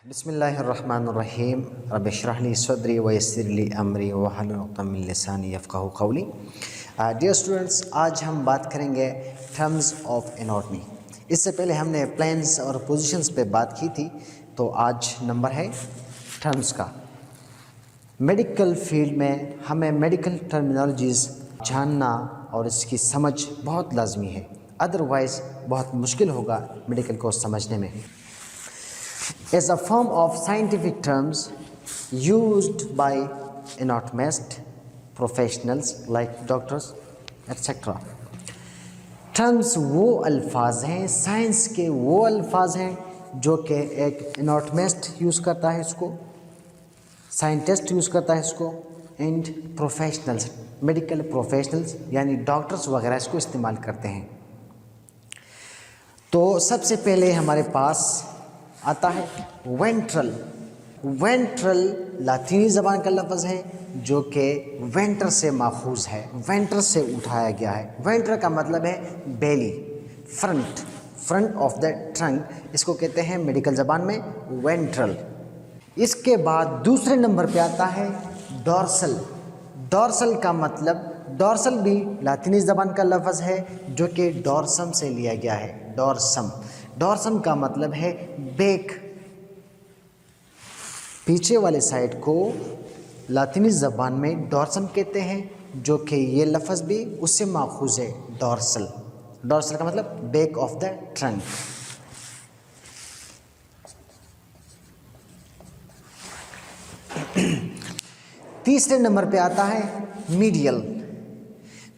बिस्मिल्लाहिर्रहमानिर्रहीम रब्बि इश्रह ली सदरी व यस्सिर ली अमरी वहलुल उक़दतम मिन लिसानी यफ़क़हू क़ौली। डियर स्टूडेंट्स, आज हम बात करेंगे टर्म्स ऑफ एनाटॉमी। इससे पहले हमने प्लेन्स और पोजीशंस पे बात की थी, तो आज नंबर है टर्म्स का। मेडिकल फील्ड में हमें मेडिकल टर्मिनोलॉजीज़ जानना और इसकी समझ बहुत लाजमी है, अदरवाइज़ बहुत मुश्किल होगा मेडिकल को समझने में। Is a form of scientific terms used by anatomists, professionals like doctors, etc. Terms वो अल्फाज हैं, साइंस के वो अल्फाज हैं जो कि एक एनाटॉमिस्ट यूज़ करता है इसको, साइंटिस्ट यूज़ करता है इसको, एंड प्रोफेशनल्स, मेडिकल प्रोफेशनल्स यानी डॉक्टर्स वगैरह इसको इस्तेमाल करते हैं। तो सबसे पहले हमारे पास आता है वेंट्रल। वेंट्रल लातीनी ज़बान का लफ्ज़ है जो कि वेंटर से माखूज़ है, वेंटर से उठाया गया है। वेंटर का मतलब है बेली, फ्रंट ऑफ द ट्रंक, इसको कहते हैं मेडिकल ज़बान में वेंट्रल। इसके बाद दूसरे नंबर पे आता है डॉर्सल। डॉर्सल का मतलब, डॉर्सल भी लातीनी ज़बान का लफ्ज़ है जो कि डॉर्सम से लिया गया है। डॉर्सम, डॉर्सम का मतलब है बैक, पीछे वाले साइड को लातीनी ज़बान में डॉर्सम कहते हैं, जो कि ये लफ्ज़ भी उससे माखूज़ है, डॉर्सल। डॉर्सल का मतलब बैक ऑफ द ट्रंक। तीसरे नंबर पे आता है मीडियल।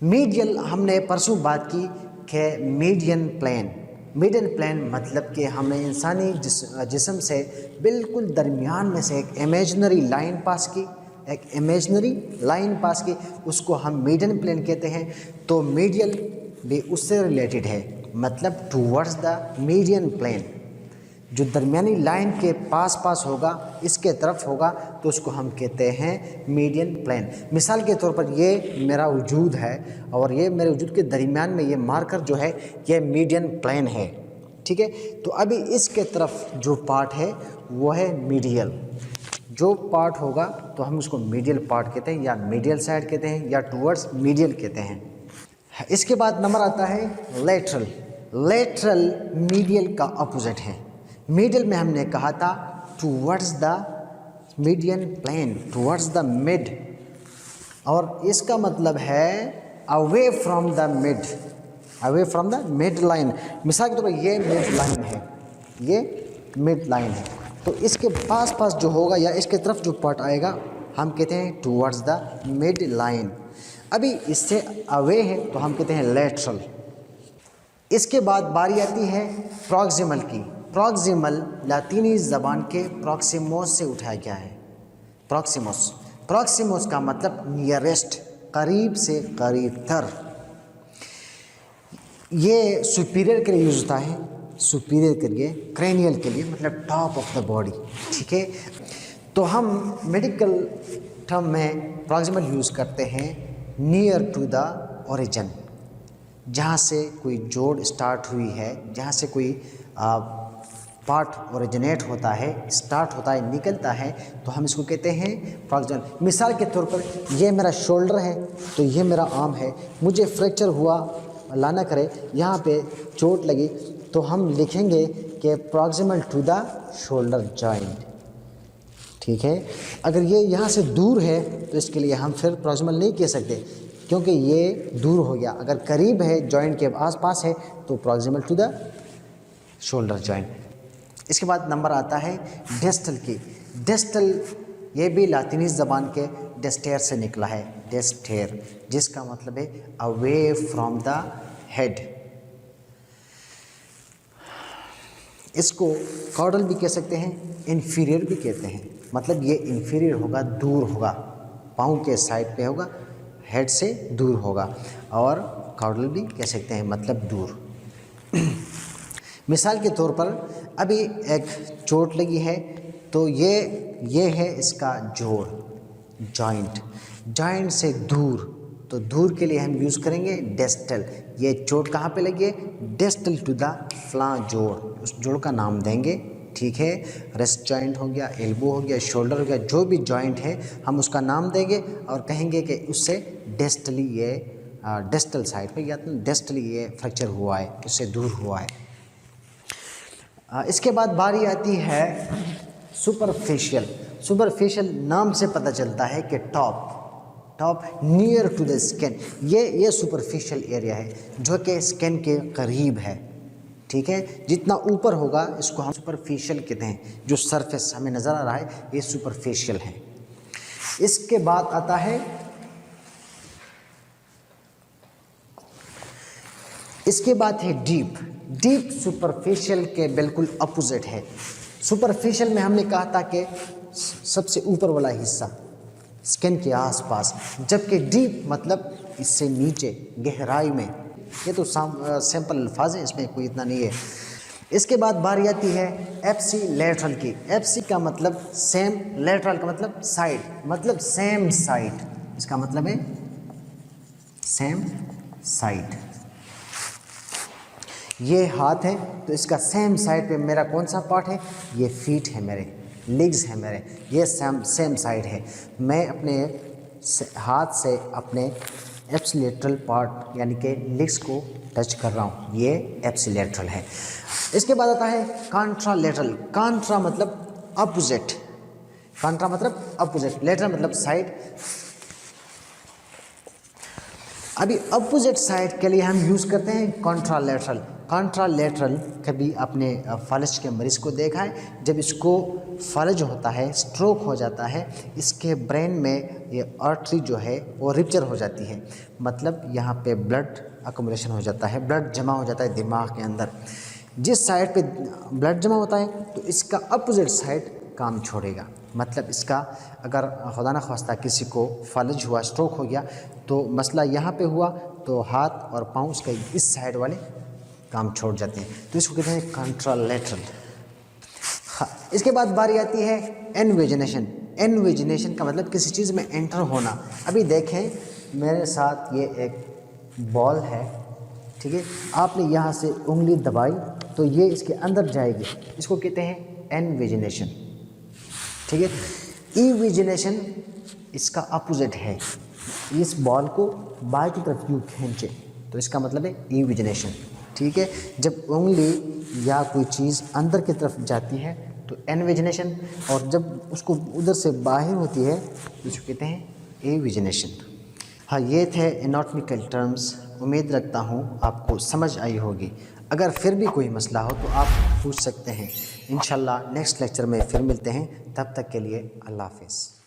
मीडियल हमने परसों बात की कि मीडियन प्लेन। मीडियन प्लेन मतलब कि हमने इंसानी जिस्म से बिल्कुल दरमियान में से एक इमेजिनरी लाइन पास की, एक इमेजिनरी लाइन पास की, उसको हम मीडियन प्लेन कहते हैं। तो मीडियल भी उससे रिलेटेड है, मतलब टूवर्ड्स द मीडियन प्लेन, जो दरमियानी लाइन के पास होगा, इसके तरफ होगा, तो उसको हम कहते हैं मीडियन प्लेन। मिसाल के तौर पर ये मेरा वजूद है और ये मेरे वजूद के दरमियान में ये मार्कर जो है ये मीडियन प्लेन है, ठीक है। तो अभी इसके तरफ जो पार्ट है वो है मीडियल। जो पार्ट होगा तो हम उसको मीडियल पार्ट कहते हैं, या मीडियल साइड कहते हैं, या टूवर्ड्स मीडियल कहते हैं। इसके बाद नंबर आता है लेटरल। लेटरल मीडियल का अपोजिट है। मिडिल में हमने कहा था towards the median plane, towards the mid, और इसका मतलब है away from the mid, away from the mid line. मिसाल के तौर पर ये मिड लाइन है, ये मिड लाइन है, तो इसके पास जो होगा या इसके तरफ जो पार्ट आएगा हम कहते हैं टूवर्ड्स द मिड लाइन। अभी इससे अवे है तो हम कहते हैं लेटरल। इसके बाद बारी आती है प्रॉक्सिमल की। प्रॉक्सिमल लातीनी ज़बान के प्रॉक्सिमोस से उठाया गया है। प्रॉक्सिमोस, प्रॉक्सिमोस का मतलब नियरेस्ट, करीब से करीब तर। ये सुपीरियर के लिए यूज़ होता है, सुपीरियर के लिए, क्रेनियल के लिए, मतलब टॉप ऑफ द बॉडी, ठीक है। तो हम मेडिकल टर्म में प्रॉक्सिमल यूज़ करते हैं नियर टू द ओरिजिन, जहाँ से कोई जोड़ स्टार्ट हुई है, जहाँ से कोई पार्ट ओरिजिनेट होता है, स्टार्ट होता है, निकलता है, तो हम इसको कहते हैं प्रॉक्सिमल। मिसाल के तौर पर ये मेरा शोल्डर है, तो ये मेरा आर्म है, मुझे फ्रैक्चर हुआ, अल्लाह ना करे, यहाँ पे चोट लगी, तो हम लिखेंगे कि proximal to the shoulder joint, ठीक है। अगर ये यहाँ से दूर है तो इसके लिए हम फिर प्रॉक्सिमल नहीं कह सकते, क्योंकि ये दूर हो गया। अगर करीब है, जॉइंट के आसपास है, तो proximal to the shoulder joint. इसके बाद नंबर आता है डेस्टल की। डेस्टल ये भी लातीनी ज़बान के डेस्टेर से निकला है, डेस्टेर, जिसका मतलब है अवे फ्रॉम द हेड। इसको कॉर्डल भी कह सकते हैं, इन्फीरियर भी कहते हैं, मतलब ये इन्फीरियर होगा, दूर होगा, पाँव के साइड पे होगा, हेड से दूर होगा, और कॉर्डल भी कह सकते हैं, मतलब दूर। मिसाल के तौर पर अभी एक चोट लगी है, तो ये है इसका जोड़, जॉइंट, जॉइंट से दूर, तो दूर के लिए हम यूज़ करेंगे डेस्टल। ये चोट कहाँ पे लगी है? डेस्टल टू द फ्लां जोड़, उस जोड़ का नाम देंगे ठीक है। रेस्ट जॉइंट हो गया, एल्बो हो गया, शोल्डर हो गया, जो भी जॉइंट है हम उसका नाम देंगे और कहेंगे कि उससे डिस्टली ये डिस्टल साइड पे या डिस्टली ये फ्रैक्चर हुआ है, उससे दूर हुआ है। इसके बाद बारी आती है सुपरफिशियल। सुपरफिशियल नाम से पता चलता है कि top near to the skin, ये सुपरफिशियल एरिया है जो कि स्किन के करीब है, ठीक है। जितना ऊपर होगा इसको हम सुपरफिशियल कहते हैं। जो सरफेस हमें नज़र आ रहा है ये सुपरफिशियल है। इसके बाद आता है, इसके बाद है डीप सुपरफिशियल के बिल्कुल अपोजिट है। सुपरफिशियल में हमने कहा था कि सबसे ऊपर वाला हिस्सा स्किन के आसपास, जबकि डीप मतलब इससे नीचे गहराई में। ये तो सिंपल अल्फाज है, इसमें कोई इतना नहीं है। इसके बाद बारी आती है एप्सी लेटरल की। एप्सी का मतलब सेम, लेटरल का मतलब साइड, मतलब सेम साइड, इसका मतलब है सेम साइड। ये हाथ है तो इसका सेम साइड पे मेरा कौन सा पार्ट है, ये फीट है, मेरे लेग्स है, मेरे ये सेम साइड है। मैं अपने हाथ से अपने एप्सिलेटरल पार्ट यानी कि लेग्स को टच कर रहा हूँ, ये एप्सिलेटरल है। इसके बाद आता है कॉन्ट्रालेटरल। कॉन्ट्रा मतलब अपोजिट, कॉन्ट्रा मतलब अपोजिट, लेटरल मतलब साइड। अभी अपोजिट साइड के लिए हम यूज़ करते हैं कॉन्ट्रालेटरल। कॉन्ट्रालेटरल कभी आपने फालज के मरीज़ को देखा है, जब इसको फालज होता है, स्ट्रोक हो जाता है, इसके ब्रेन में ये आर्टरी जो है वो रिप्चर हो जाती है, मतलब यहाँ पे ब्लड अकोमोडेशन हो जाता है, ब्लड जमा हो जाता है दिमाग के अंदर। जिस साइड पे ब्लड जमा होता है तो इसका अपोजिट साइड काम छोड़ेगा, मतलब इसका अगर खुदा न ख्वास्ता किसी को फालज हुआ, स्ट्रोक हो गया, तो मसला यहाँ पे हुआ तो हाथ और पाँव उसके इस साइड वाले काम छोड़ जाते हैं, तो इसको कहते हैं कॉन्ट्रालेटरल। हाँ, इसके बाद बारी आती है एनविजिनेशन। एनविजिनेशन का मतलब किसी चीज़ में एंटर होना। अभी देखें मेरे साथ ये एक बॉल है, ठीक है, आपने यहाँ से उंगली दबाई तो ये इसके अंदर जाएगी, इसको कहते हैं एनविजिनेशन, ठीक है। इविजिनेशन इसका अपोजिट है, इस बॉल को बाहर की तरफ यूँ खींचे तो इसका मतलब है इविजिनेशन, ठीक है। जब उंगली या कोई चीज़ अंदर की तरफ जाती है तो एनविजिनेशन, और जब उसको उधर से बाहर होती है तो इसको कहते हैं इविजिनेशन। हाँ, ये थे एनाटॉमिकल टर्म्स। उम्मीद रखता हूँ आपको समझ आई होगी। अगर फिर भी कोई मसला हो तो आप पूछ सकते हैं। इंशाल्लाह नेक्स्ट लेक्चर में फिर मिलते हैं, तब तक के लिए अल्लाह हाफ़िज़।